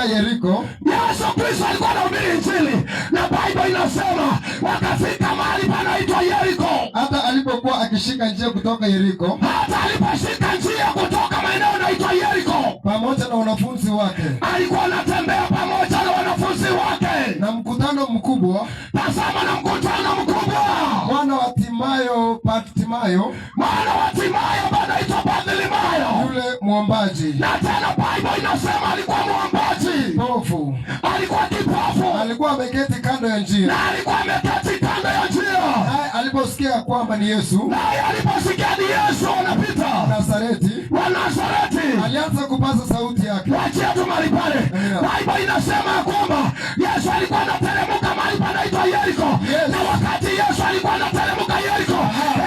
Yeriko. Yesu Kristo alikuwa anahubiri Injili na Biblia inasema wakafika mahali panaitwa Yeriko. Hata alipokuwa akishika njia kutoka Yeriko. Hata aliposhika njia kutoka maeneo yanaitwa Yeriko pamoja na wanafunzi wake. Alikuwa anatembea pamoja na wanafunzi wake. Na mkutano mkubwa. Tazama na mkutano mkubwa. Mwana wa Timayo, Bartimayo. Mwana wa Timayo anaitwa Bartimayo. Yule muombaji. Na tena Biblia inasema alikuwa muombaji. Kipofu. Alikuwa kipofu. Alikuwa ameketi kando ya njia. Na alikuwa ameketi kando ya njia. Naye aliposikia kwamba ni Yesu. Naye aliposikia ni Yesu anapita. Nazareti. Wa Nazareti. Alianza kupaza sauti yake. Wachia tu mahali pale. Biblia inasema kwamba Yesu alikuwa anateremka mahali panaitwa Yeriko. Na wakati Yesu alikuwa anateremka Yeriko,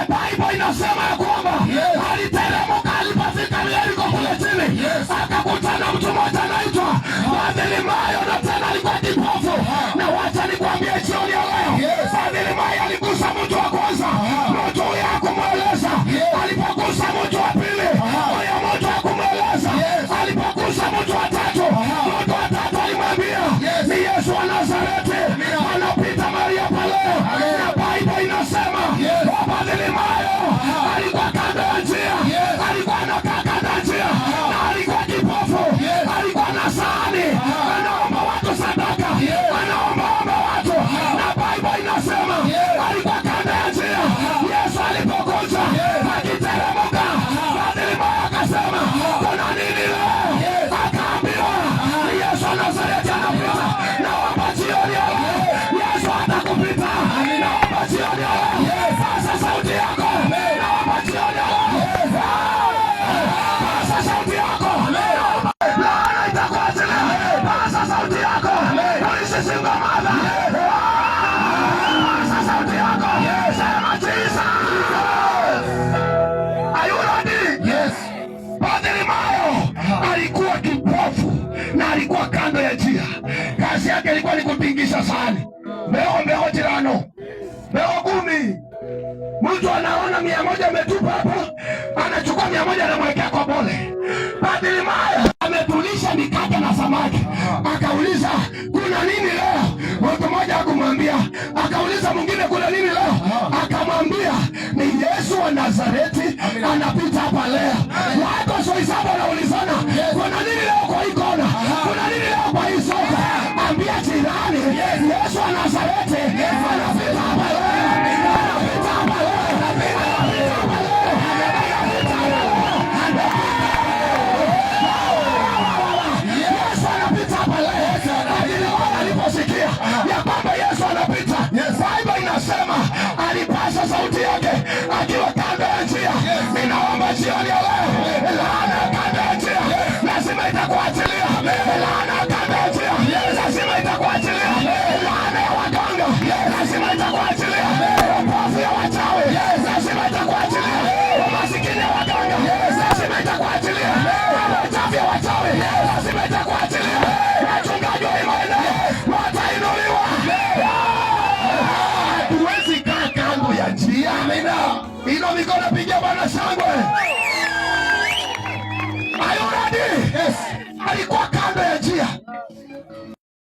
Biblia inasema kwamba aliteremka, alipofika Yeriko kule chini, akakutana mtu mmoja anaitwa Bartimayo, na tena alikuwa kipofu. Na wacha nikwambie jioni ya leo, Bartimayo aligusa mtu wa kwanza, mtu ya kumweleza. Alipogusa mtu wa pili, huyo mtu wa kumweleza. Alipogusa mtu wa tatu, mtu wa tatu alimwambia ni Yesu wa Nazareti anapita mahali hapa leo. Na Biblia inasema Bartimayo alikuwa kando ya njia, alikuwa anakaa kando ya njia, na alikuwa kipofu, alikuwa na sahani, anaomba watu sadaka, anaomba watu. Na Biblia inasema alikuwa kando ya njia. Yesu alipokuja akiteremka, Bartimayo akasema kuna nini leo? Akaambiwa ni Yesu wa Nazareti anapita. Naomba jioni ya leo Yesu atakupita. Naomba jioni ya leo pasa sauti yako. Naomba jioni ya leo pasa sauti yako. Laana itakuachilia. Pasa sauti yako. Ulishisinga madha. Pasa sauti yako. Sema Jesus. Are you ready? Yes. Bartimayo alikuwa kipofu na alikuwa kando ya njia. Kazi yake ilikuwa ni kupingisha sahani. Mbeo jirano. Mbeo 10. Mtu anaona 100 ametupa hapa, anachukua 100 anamwekea kwa bole. Bartimayo ametulisha mikate na samaki. Akauliza kuna nini leo? Mtu mmoja akamwambia, akauliza mwingine kuna nini leo? Akamwambia ni Yesu wa Nazareti anapita hapa leo. Watu sio hisabu wanaulizana kuna nini leo kwa hii kona? Kuna nini leo kwa hii soka? Ambia jirani Yesu wa Nazareti anapita hapa leo. Anapita hapa leo. Anapita hapa leo. Anapita hapa leo. Yesu anapita hapa leo. Lakini wale aliposikia ya kwamba Yesu anapita, Biblia inasema alipasa sauti yake akiwa kando ya njia. Ninaomba jioni ya leo, laana kando ya njia lazima itakuachilia. Laana kando ya njia lazima itakuachilia. Laana ya waganga lazima itakuachilia. Upofu ya wachawi lazima itakuachilia. Umasikini ya waganga lazima itakuachilia. Uchafu ya wachawi lazima itakuachilia. Wachungaji wa imani watainuliwa. Huwezi kaa kando ya njia. Amina. Ino mikono pigia Bwana shangwe. Are you ready? Yes. Alikuwa